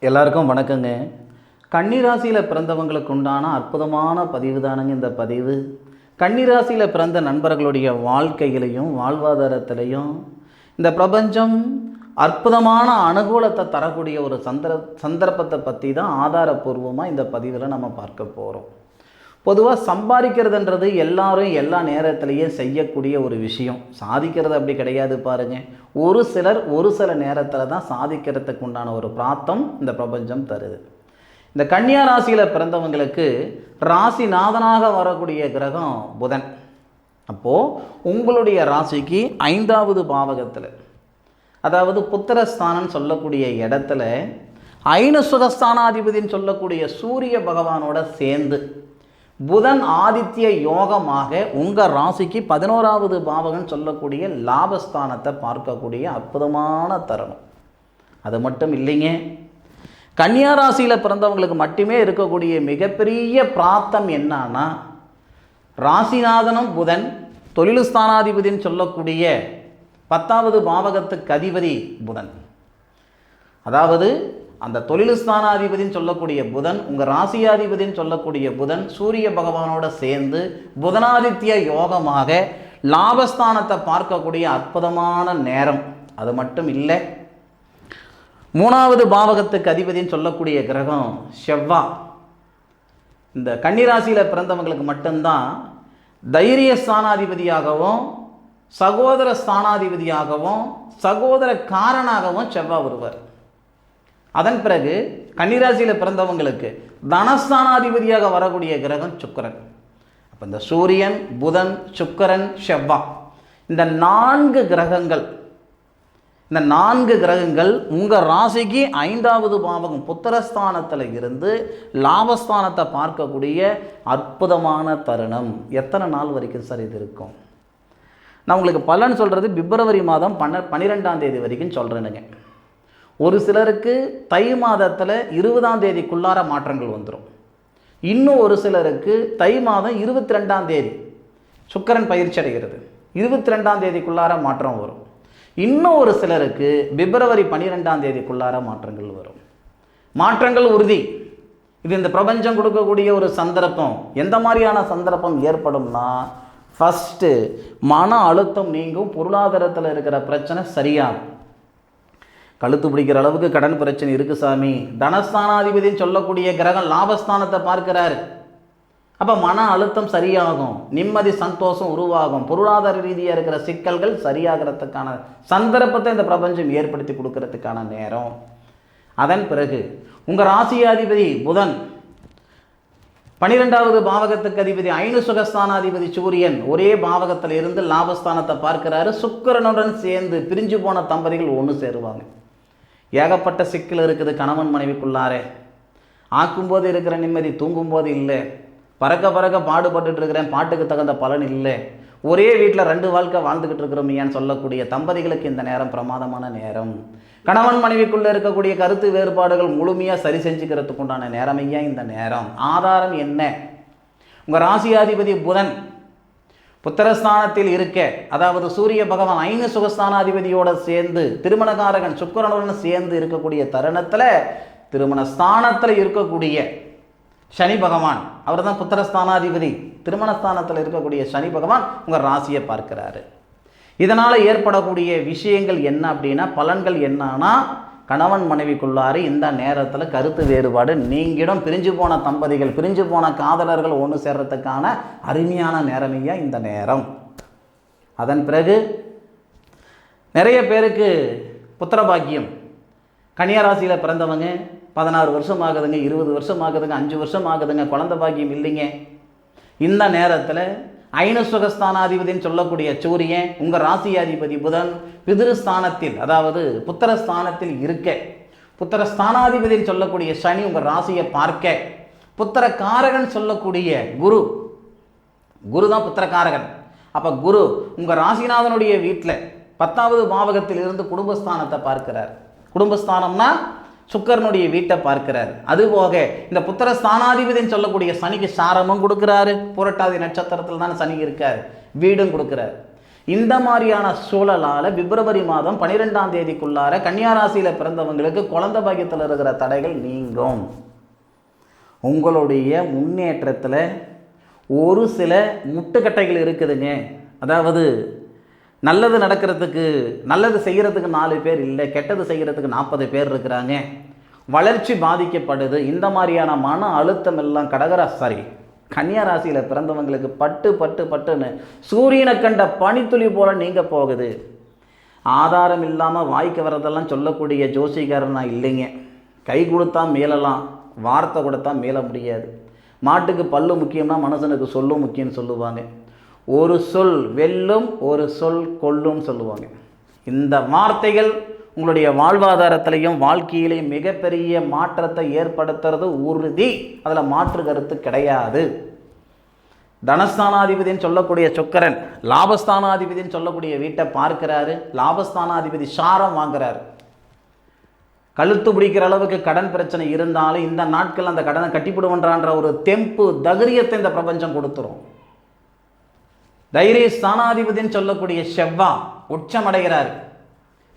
எல்லாருக்கும் வணக்கங்க. கன்னிராசியில் பிறந்தவங்களுக்கு உண்டான அற்புதமான பதிவு தானுங்க இந்த பதிவு. கன்னிராசியில் பிறந்த நண்பர்களுடைய வாழ்க்கையிலையும் வாழ்வாதாரத்திலையும் இந்த பிரபஞ்சம் அற்புதமான அனுகூலத்தை தரக்கூடிய ஒரு சந்தர்ப்பத்தை பற்றி தான் ஆதாரபூர்வமாக இந்த பதிவில் நம்ம பார்க்க போகிறோம். பொதுவாக சம்பாதிக்கிறதுன்றது எல்லாரும் எல்லா நேரத்திலையும் செய்யக்கூடிய ஒரு விஷயம். சாதிக்கிறது அப்படி கிடையாது பாருங்கள். ஒரு சிலர் ஒரு சில நேரத்தில் தான் சாதிக்கிறதுக்கு உண்டான ஒரு பிராப்தம் இந்த பிரபஞ்சம் தருது. இந்த கன்னியா ராசியில் பிறந்தவங்களுக்கு ராசிநாதனாக வரக்கூடிய கிரகம் புதன். அப்போது உங்களுடைய ராசிக்கு 5வது பாவகத்தில், அதாவது புத்திரஸ்தானம் சொல்லக்கூடிய இடத்துல ஐனசுகஸ்தானாதிபதினு சொல்லக்கூடிய சூரிய பகவானோட சேர்ந்து புதன் ஆதித்ய யோகமாக உங்கள் ராசிக்கு 11வது பாவகம் சொல்லக்கூடிய லாபஸ்தானத்தை பார்க்கக்கூடிய அற்புதமான தருணம். அது மட்டும் இல்லைங்க, கன்னியா ராசியில் பிறந்தவங்களுக்கு மட்டுமே இருக்கக்கூடிய மிகப்பெரிய பிராப்தம் என்னன்னா, ராசிநாதனும் புதன் தொழில் ஸ்தானாதிபதினு சொல்லக்கூடிய 10வது பாவகத்துக்கு அதிபதி புதன். அதாவது அந்த தொழில் ஸ்தானாதிபதினு சொல்லக்கூடிய புதன், உங்கள் ராசியாதிபதினு சொல்லக்கூடிய புதன் சூரிய பகவானோட சேர்ந்து புதனாதித்ய யோகமாக லாபஸ்தானத்தை பார்க்கக்கூடிய அற்புதமான நேரம். அது மட்டும் இல்லை, 3வது பாவகத்துக்கு அதிபதினு சொல்லக்கூடிய கிரகம் செவ்வாய். இந்த கன்னிராசியில் பிறந்தவங்களுக்கு மட்டும்தான் தைரிய ஸ்தானாதிபதியாகவும் சகோதர ஸ்தானாதிபதியாகவும் சகோதர காரனாகவும் செவ்வாய் வருவார். அதன் பிறகு கன்னிராசியில் பிறந்தவங்களுக்கு தனஸ்தானாதிபதியாக வரக்கூடிய கிரகம் சுக்கிரன். அப்போ இந்த சூரியன், புதன், சுக்கிரன், செவ்வாய், இந்த 4 கிரகங்கள் உங்கள் ராசிக்கு 5வது பாவகம் புத்திரஸ்தானத்தில் இருந்து லாபஸ்தானத்தை பார்க்கக்கூடிய அற்புதமான தருணம். எத்தனை நாள் வரைக்கும் சார் இது இருக்கும்? நான் உங்களுக்கு பலன் சொல்கிறது பிப்ரவரி மாதம் 12ஆம் தேதி வரைக்கும் சொல்கிறேனுங்க. ஒரு சிலருக்கு தை மாதத்தில் 20ஆம் தேதிக்குள்ளார மாற்றங்கள் வந்துடும். இன்னும் ஒரு சிலருக்கு தை மாதம் 22ஆம் தேதி சுக்கிரன் பயிற்சி அடைகிறது, 22ஆம் தேதிக்குள்ளார மாற்றம் வரும். இன்னும் ஒரு சிலருக்கு பிப்ரவரி 12ஆம் தேதிக்குள்ளார மாற்றங்கள் வரும். மாற்றங்கள் உறுதி. இது இந்த பிரபஞ்சம் கொடுக்கக்கூடிய ஒரு சந்தர்ப்பம். எந்த மாதிரியான சந்தர்ப்பம் ஏற்படும்னா, ஃபஸ்ட்டு மன அழுத்தம் நீங்கும், பொருளாதாரத்தில் இருக்கிற பிரச்சனை சரியாகும். கழுத்து பிடிக்கிற அளவுக்கு கடன் பிரச்சனை இருக்குது சாமி, தனஸ்தானாதிபதினு சொல்லக்கூடிய கிரகம் லாபஸ்தானத்தை பார்க்கிறாரு. அப்போ மன அழுத்தம் சரியாகும், நிம்மதி சந்தோஷம் உருவாகும், பொருளாதார ரீதியாக இருக்கிற சிக்கல்கள் சரியாகிறதுக்கான சந்தர்ப்பத்தை இந்த பிரபஞ்சம் ஏற்படுத்தி கொடுக்கறதுக்கான நேரம். அதன் பிறகு உங்கள் ராசியாதிபதி புதன் 12வது பாவகத்துக்கு அதிபதி ஐனசுகஸ்தானாதிபதி சூரியன் ஒரே பாவகத்தில் இருந்து லாபஸ்தானத்தை பார்க்கிறாரு. சுக்கிரனுடன் சேர்ந்து பிரிஞ்சு போன தம்பதிகள் ஒன்று சேருவாங்க. ஏகப்பட்ட சிக்கல் இருக்குது கணவன் மனைவிக்குள்ளாரே. ஆக்கும்போது இருக்கிற நிம்மதி தூங்கும்போது இல்லை. பறக்க பாடுபட்டு இருக்கிறேன், பாட்டுக்கு தகுந்த பலன் இல்லை. ஒரே வீட்டில் 2 வாழ்க்கை வாழ்ந்துக்கிட்டு இருக்கிறோமையான்னு சொல்லக்கூடிய தம்பதிகளுக்கு இந்த நேரம் பிரமாதமான நேரம். கணவன் மனைவிக்குள்ளே இருக்கக்கூடிய கருத்து வேறுபாடுகள் முழுமையாக சரி செஞ்சுக்கிறதுக்கு உண்டான நேரமையா இந்த நேரம். ஆதாரம் என்ன? உங்கள் ராசியாதிபதி புதன் புத்திரஸ்தானத்தில் இருக்க, அதாவது சூரிய பகவான் ஐன சுகஸ்தானாதிபதியோடு சேர்ந்து திருமணகாரகன் சுக்கிரனுடன் சேர்ந்து இருக்கக்கூடிய தருணத்தில் திருமண ஸ்தானத்தில் இருக்கக்கூடிய சனி பகவான், அவர் தான் புத்திரஸ்தானாதிபதி, திருமணஸ்தானத்தில் இருக்கக்கூடிய சனி பகவான் உங்கள் ராசியை பார்க்கிறாரு. இதனால் ஏற்படக்கூடிய விஷயங்கள் என்ன அப்படின்னா, பலன்கள் என்னன்னா, கணவன் மனைவிக்குள்ளாரு இந்த நேரத்தில் கருத்து வேறுபாடு நீங்கிடும். பிரிஞ்சு போன தம்பதிகள், பிரிஞ்சு போன காதலர்கள் ஒன்று சேர்றதுக்கான அருமையான நேரமையா இந்த நேரம். அதன் பிறகு நிறைய பேருக்கு புத்திரபாக்கியம். கன்னியா ராசியில் பிறந்தவங்க 16 வருஷம் ஆகுதுங்க, 20 வருஷம் ஆகுதுங்க, 5 வருஷம் ஆகுதுங்க, குழந்தை பாக்கியம் இல்லைங்க. இந்த நேரத்தில் ஐனசுகஸ்தானாதிபதினு சொல்லக்கூடிய சூரியன் உங்கள் ராசியாதிபதி புதன் பிதிருஸ்தானத்தில், அதாவது புத்திரஸ்தானத்தில் இருக்க, புத்திரஸ்தானாதிபதினு சொல்லக்கூடிய சனி உங்கள் ராசியை பார்க்க, புத்திர காரகன் சொல்லக்கூடிய குரு தான் புத்திரகாரகன். அப்போ குரு உங்கள் ராசிநாதனுடைய வீட்டில் 10வது பாவகத்தில் இருந்து குடும்பஸ்தானத்தை பார்க்கிறார். குடும்பஸ்தானம்னா சுக்கரனுடைய வீட்டை பார்க்கிறார். அதுபோக இந்த புத்திர ஸ்தானாதிபதினு சொல்லக்கூடிய சனிக்கு சாரமும் கொடுக்குறாரு. புரட்டாதி நட்சத்திரத்தில் தான் சனி இருக்கார், வீடும் கொடுக்குறார். இந்த மாதிரியான சூழலால் பிப்ரவரி மாதம் 12ஆம் தேதிக்குள்ளார கன்னியா ராசியில் பிறந்தவங்களுக்கு குழந்தை பாக்கியத்தில் இருக்கிற தடைகள் நீங்கும். உங்களுடைய முன்னேற்றத்தில் ஒரு சில முட்டுக்கட்டைகள் இருக்குதுங்க. அதாவது நல்லது நடக்கிறதுக்கு, நல்லது செய்கிறதுக்கு 4 பேர் இல்லை, கெட்டது செய்கிறதுக்கு 40 பேர் இருக்கிறாங்க, வளர்ச்சி பாதிக்கப்படுது. இந்த மாதிரியான மன அழுத்தம் எல்லாம் கன்னியா ராசியில் பிறந்தவங்களுக்கு பட்டுன்னு சூரியனை கண்ட பனித்துளி போல நீங்க போகுது. ஆதாரம் இல்லாமல் வாய்க்கு வரதெல்லாம் சொல்லக்கூடிய ஜோசிகாரன் நான் இல்லைங்க. கை கொடுத்தா மேலலாம், வார்த்தை கொடுத்தா மேல முடியாது. மாட்டுக்கு பல்லு முக்கியம்னா மனுஷனுக்கு சொல்லும் முக்கியம்னு சொல்லுவாங்க. ஒரு சொல் வெல்லும், ஒரு சொல் கொல்லும் சொல்லுவாங்க. இந்த வார்த்தைகள் உங்களுடைய வாழ்வாதாரத்திலையும் வாழ்க்கையிலையும் மிகப்பெரிய மாற்றத்தை ஏற்படுத்துறது உறுதி. அதில் மாற்று கருத்து கிடையாது. தனஸ்தானாதிபதினு சொல்லக்கூடிய சுக்கிரன் லாபஸ்தானாதிபதினு சொல்லக்கூடிய வீட்டை பார்க்கிறாரு. லாபஸ்தானாதிபதி சாரம் வாங்குறாரு. கழுத்து பிடிக்கிற அளவுக்கு கடன் பிரச்சனை இருந்தாலும் இந்த நாட்கள் அந்த கடனை கட்டிப்பிடுவன்றான்ற ஒரு தெம்பு தைரியத்தை இந்த பிரபஞ்சம் கொடுத்துரும். தைரிய ஸ்தானாதிபதினு சொல்லக்கூடிய செவ்வாய் உச்சமடைகிறார்.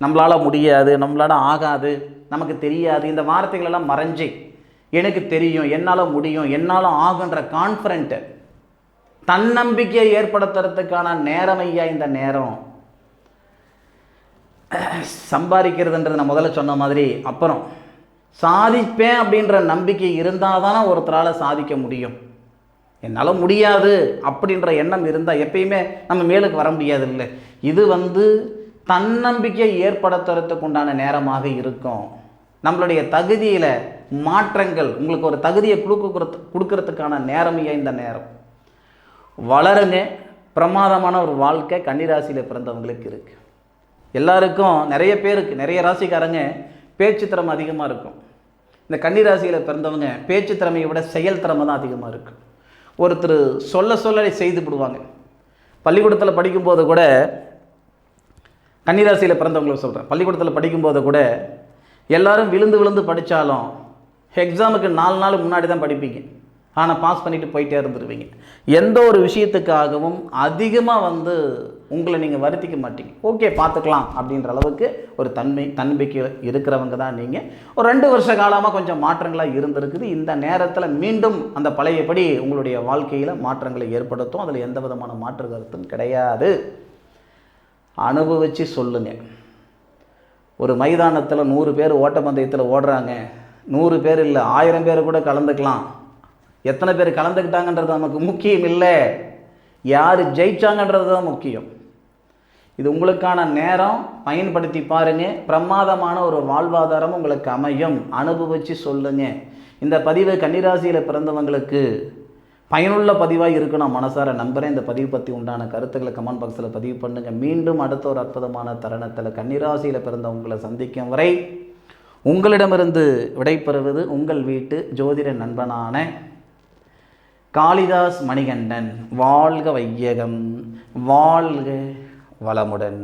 நம்மளால் முடியாது, நம்மளால் ஆகாது, நமக்கு தெரியாது, இந்த வார்த்தைகள் எல்லாம் மறைஞ்சி எனக்கு தெரியும், என்னால் முடியும், என்னால் ஆகுன்ற கான்ஃபிடென்ட் தன்னம்பிக்கையை ஏற்படுத்துறதுக்கான நேரம் ஐயா. இந்த நேரம் சம்பாதிக்கிறதுன்றது நான் முதல்ல சொன்ன மாதிரி, அப்புறம் சாதிப்பேன் அப்படின்ற நம்பிக்கை இருந்தால் தானே ஒருத்தரால் சாதிக்க முடியும். என்னால் முடியாது அப்படின்ற எண்ணம் இருந்தால் எப்பயுமே நம்ம மேலுக்கு வர முடியாது இல்லை. இது தன்னம்பிக்கையை ஏற்படுத்துறதுக்கு உண்டான நேரமாக இருக்கும். நம்மளுடைய தகுதியில் மாற்றங்கள், உங்களுக்கு ஒரு தகுதியை கொடுக்கறதுக்கான நேரம் இந்த நேரம். வளருங்க. பிரமாதமான ஒரு வாழ்க்கை கன்னிராசியில் பிறந்தவங்களுக்கு இருக்குது. எல்லாருக்கும், நிறைய பேருக்கு, நிறைய ராசிக்காரங்க பேச்சு திறமை அதிகமாக இருக்கும். இந்த கன்னிராசியில் பிறந்தவங்க பேச்சு திறமையை விட செயல் திறமை தான் அதிகமாக இருக்குது. ஒருத்தர் சொல்ல செய்து விடுவாங்க. பள்ளிக்கூடத்தில் படிக்கும்போது கூட, கன்னிராசியில் பிறந்தவங்களை சொல்கிறேன், பள்ளிக்கூடத்தில் படிக்கும்போது கூட எல்லோரும் விழுந்து படித்தாலும் எக்ஸாமுக்கு 4 நாள் முன்னாடி தான் படிப்பீங்க. ஆனால் பாஸ் பண்ணிவிட்டு போயிட்டே இருந்துருவீங்க. எந்த ஒரு விஷயத்துக்காகவும் அதிகமாக உங்களை நீங்கள் வருத்திக்க மாட்டீங்க. ஓகே பார்த்துக்கலாம் அப்படின்ற அளவுக்கு ஒரு தன்னம்பிக்கை இருக்கிறவங்க தான் நீங்கள். ஒரு 2 வருஷ காலமாக கொஞ்சம் மாற்றங்களாக இருந்திருக்குது. இந்த நேரத்தில் மீண்டும் அந்த பழையபடி உங்களுடைய வாழ்க்கையில் மாற்றங்களை ஏற்படுத்தும். அதில் எந்த விதமான மாற்று கருத்தும் கிடையாது. அனுபவித்து சொல்லுங்கள். ஒரு மைதானத்தில் 100 பேர் ஓட்டப்பந்தயத்தில் ஓடுறாங்க. 100 பேர் இல்லை, 1000 பேர் கூட கலந்துக்கலாம். எத்தனை பேர் கலந்துக்கிட்டாங்கன்றது நமக்கு முக்கியம் இல்லை, யார் ஜெயிச்சாங்கன்றது தான் முக்கியம். இது உங்களுக்கான நேரம், பயன்படுத்தி பாருங்கள். பிரமாதமான ஒரு வாழ்வாதாரம் உங்களுக்கு அமையும். அனுபவித்து சொல்லுங்கள். இந்த பதிவு கன்னிராசியில் பிறந்தவங்களுக்கு பயனுள்ள பதிவாக இருக்கு நான் மனசார நம்புகிறேன். இந்த பதிவு பற்றி உண்டான கருத்துக்களை கமெண்ட் பாக்ஸில் பதிவு பண்ணுங்கள். மீண்டும் அடுத்த ஒரு அற்புதமான தருணத்தில் கன்னிராசியில் பிறந்தவங்களை சந்திக்கும் வரை உங்களிடமிருந்து விடைபெறுவது உங்கள் வீட்டு ஜோதிட நண்பனான காளிதாஸ் மணிகண்டன். வாழ்க வையகம், வாழ்க வளமுடன்.